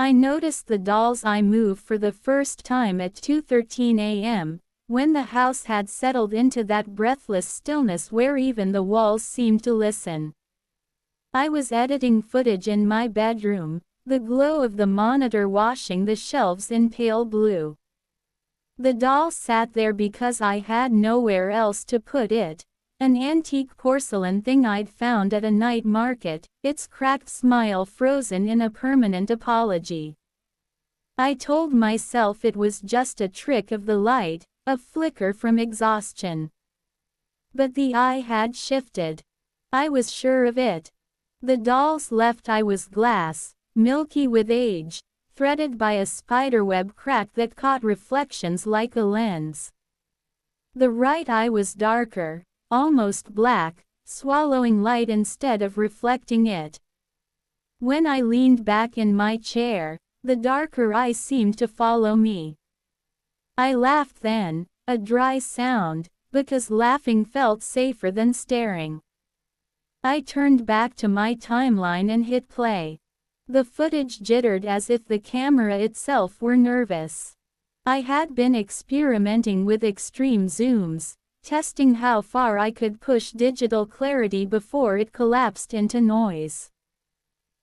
I noticed the doll's eye move for the first time at 2:13 a.m., when the house had settled into that breathless stillness where even the walls seemed to listen. I was editing footage in my bedroom, the glow of the monitor washing the shelves in pale blue. The doll sat there because I had nowhere else to put it, an antique porcelain thing I'd found at a night market, its cracked smile frozen in a permanent apology. I told myself it was just a trick of the light, a flicker from exhaustion. But the eye had shifted. I was sure of it. The doll's left eye was glass, milky with age, threaded by a spiderweb crack that caught reflections like a lens. The right eye was darker, almost black, swallowing light instead of reflecting it. When I leaned back in my chair, the darker eye seemed to follow me. I laughed then, a dry sound, because laughing felt safer than staring. I turned back to my timeline and hit play. The footage jittered as if the camera itself were nervous. I had been experimenting with extreme zooms, testing how far I could push digital clarity before it collapsed into noise.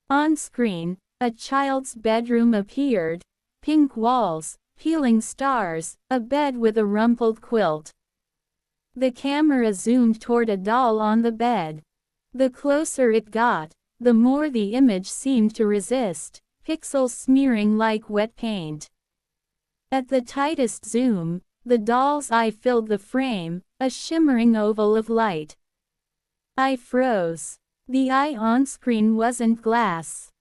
On screen, a child's bedroom appeared, pink walls, peeling stars, a bed with a rumpled quilt. The camera zoomed toward a doll on the bed. The closer it got, the more the image seemed to resist, pixels smearing like wet paint. At the tightest zoom, the doll's eye filled the frame, a shimmering oval of light. I froze. The eye on screen wasn't glass.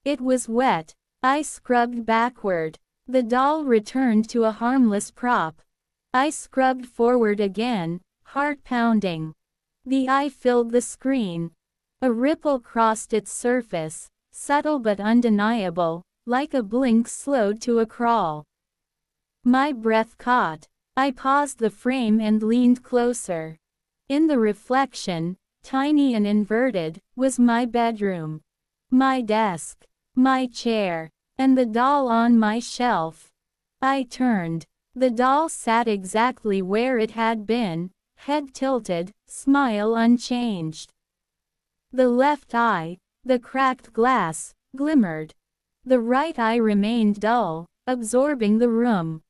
It was wet. I scrubbed backward. The doll returned to a harmless prop. I scrubbed forward again, heart pounding. The eye filled the screen. A ripple crossed its surface, subtle but undeniable, like a blink slowed to a crawl. My breath caught. I paused the frame and leaned closer. In the reflection, tiny and inverted, was my bedroom. My desk. My chair. And the doll on my shelf. I turned. The doll sat exactly where it had been, head tilted, smile unchanged. The left eye, the cracked glass, glimmered. The right eye remained dull, absorbing the room.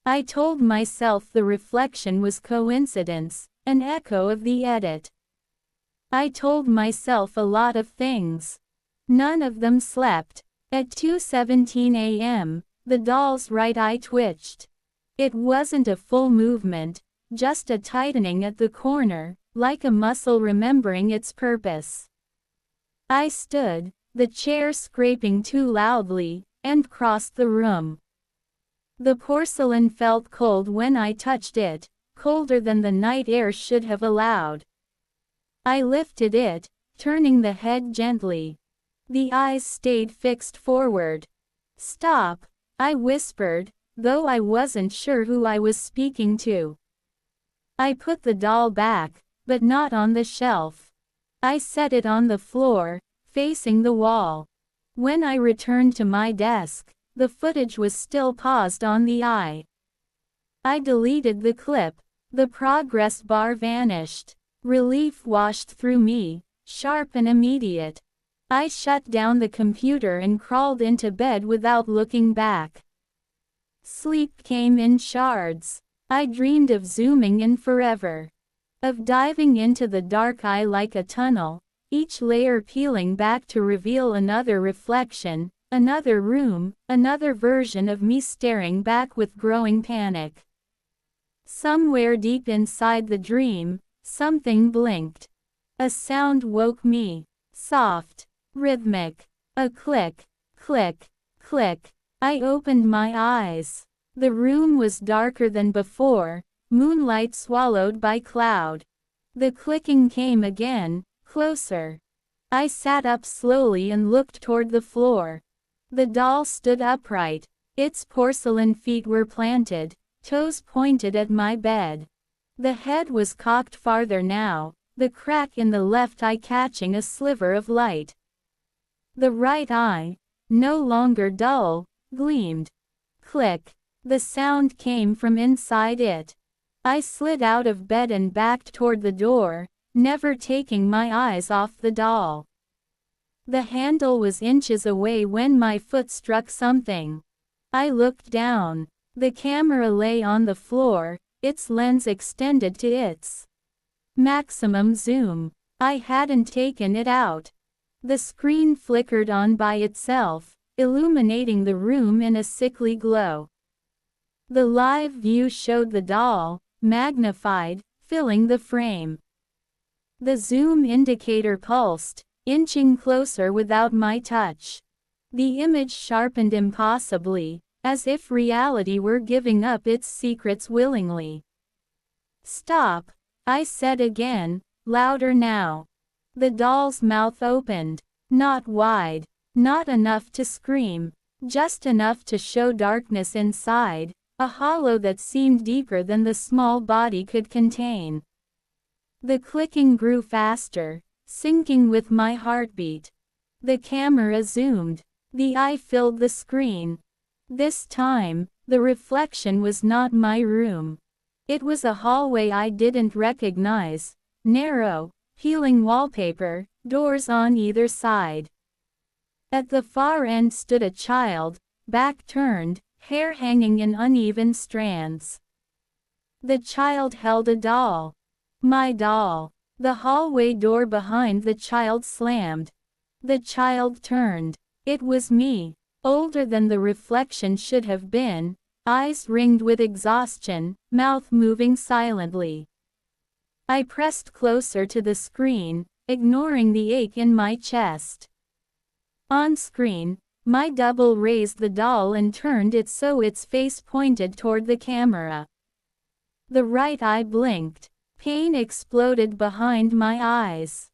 I told myself the reflection was coincidence, an echo of the edit. I told myself a lot of things. None of them slept. At 2:17 a.m., the doll's right eye twitched. It wasn't a full movement, just a tightening at the corner, like a muscle remembering its purpose. I stood, the chair scraping too loudly, and crossed the room. The porcelain felt cold when I touched it, colder than the night air should have allowed. I lifted it, turning the head gently. The eyes stayed fixed forward. "Stop," I whispered, though I wasn't sure who I was speaking to. I put the doll back, but not on the shelf. I set it on the floor, facing the wall. When I returned to my desk, the footage was still paused on the eye. I deleted the clip. The progress bar vanished. Relief washed through me, sharp and immediate. I shut down the computer and crawled into bed without looking back. Sleep came in shards. I dreamed of zooming in forever. Of diving into the dark eye like a tunnel, each layer peeling back to reveal another reflection, another room, another version of me staring back with growing panic. Somewhere deep inside the dream, something blinked. A sound woke me. Soft. Rhythmic. A click. Click. Click. I opened my eyes. The room was darker than before, moonlight swallowed by cloud. The clicking came again, closer. I sat up slowly and looked toward the floor. The doll stood upright. Its porcelain feet were planted, toes pointed at my bed. The head was cocked farther now, the crack in the left eye catching a sliver of light. The right eye, no longer dull, gleamed. Click. The sound came from inside it. I slid out of bed and backed toward the door, never taking my eyes off the doll. The handle was inches away when my foot struck something. I looked down. The camera lay on the floor, its lens extended to its maximum zoom. I hadn't taken it out. The screen flickered on by itself, illuminating the room in a sickly glow. The live view showed the doll, magnified, filling the frame. The zoom indicator pulsed, inching closer without my touch. The image sharpened impossibly, as if reality were giving up its secrets willingly. "Stop," I said again, louder now. The doll's mouth opened, not wide, not enough to scream, just enough to show darkness inside, a hollow that seemed deeper than the small body could contain. The clicking grew faster, syncing with my heartbeat. The camera zoomed. The eye filled the screen. This time, the reflection was not my room. It was a hallway I didn't recognize, narrow, peeling wallpaper, doors on either side. At the far end stood a child, back turned, hair hanging in uneven strands. The child held a doll. My doll. The hallway door behind the child slammed. The child turned. It was me, older than the reflection should have been, eyes ringed with exhaustion, mouth moving silently. I pressed closer to the screen, ignoring the ache in my chest. On screen, my double raised the doll and turned it so its face pointed toward the camera. The right eye blinked. Pain exploded behind my eyes.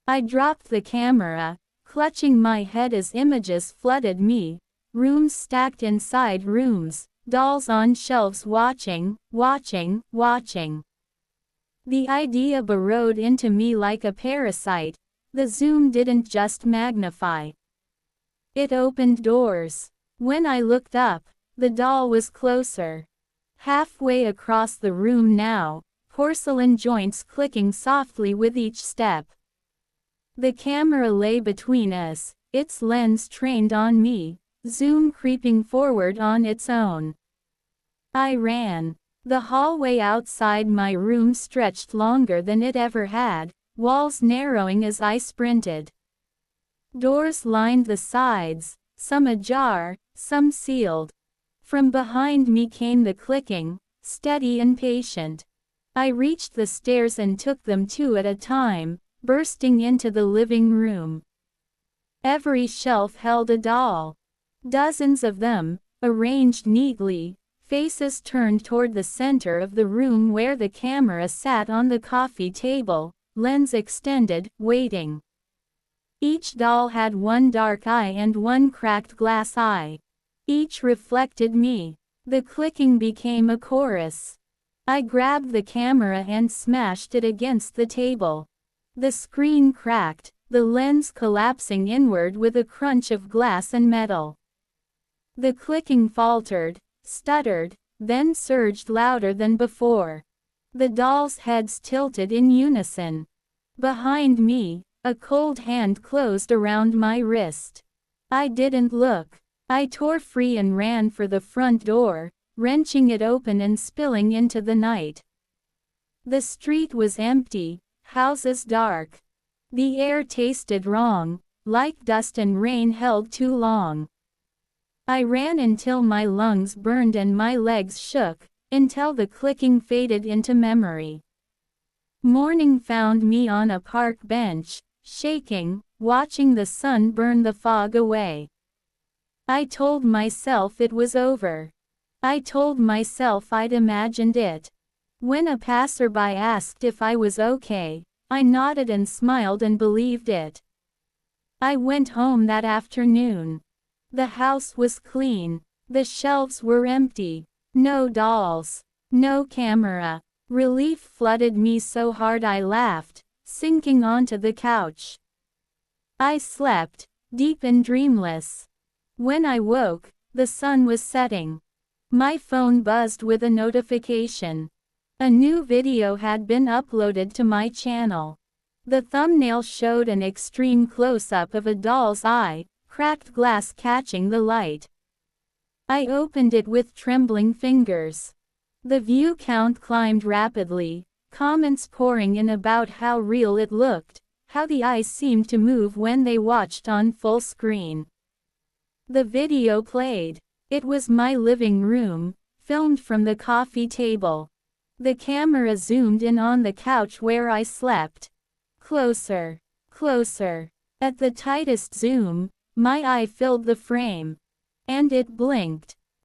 I dropped the camera, clutching my head as images flooded me, rooms stacked inside rooms, dolls on shelves watching. The idea burrowed into me like a parasite. The zoom didn't just magnify. It opened doors. When I looked up, the doll was closer. Halfway across the room now, porcelain joints clicking softly with each step. The camera lay between us, its lens trained on me, zoom creeping forward on its own. I ran. The hallway outside my room stretched longer than it ever had, walls narrowing as I sprinted. Doors lined the sides, some ajar, some sealed. From behind me came the clicking, steady and patient. I reached the stairs and took them two at a time, bursting into the living room. Every shelf held a doll. Dozens of them, arranged neatly, faces turned toward the center of the room where the camera sat on the coffee table, lens extended, waiting. Each doll had one dark eye and one cracked glass eye. Each reflected me. The clicking became a chorus. I grabbed the camera and smashed it against the table. The screen cracked, the lens collapsing inward with a crunch of glass and metal. The clicking faltered, stuttered, then surged louder than before. The dolls' heads tilted in unison. Behind me, a cold hand closed around my wrist. I didn't look. I tore free and ran for the front door, wrenching it open and spilling into the night. The street was empty, houses dark. The air tasted wrong, like dust and rain held too long. I ran until my lungs burned and my legs shook, until the clicking faded into memory. Morning found me on a park bench, shaking, watching the sun burn the fog away. I told myself it was over. I told myself I'd imagined it. When a passerby asked if I was okay, I nodded and smiled and believed it. I went home that afternoon. The house was clean. The shelves were empty. No dolls. No camera. Relief flooded me so hard I laughed, sinking onto the couch. I slept, deep and dreamless. When I woke, the sun was setting. My phone buzzed with a notification. A new video had been uploaded to my channel. The thumbnail showed an extreme close-up of a doll's eye, cracked glass catching the light. I opened it with trembling fingers. The view count climbed rapidly, comments pouring in about how real it looked, how the eyes seemed to move when they watched on full screen. The video played. It was my living room, filmed from the coffee table. The camera zoomed in on the couch where I slept. Closer. Closer. At the tightest zoom, my eye filled the frame. And it blinked.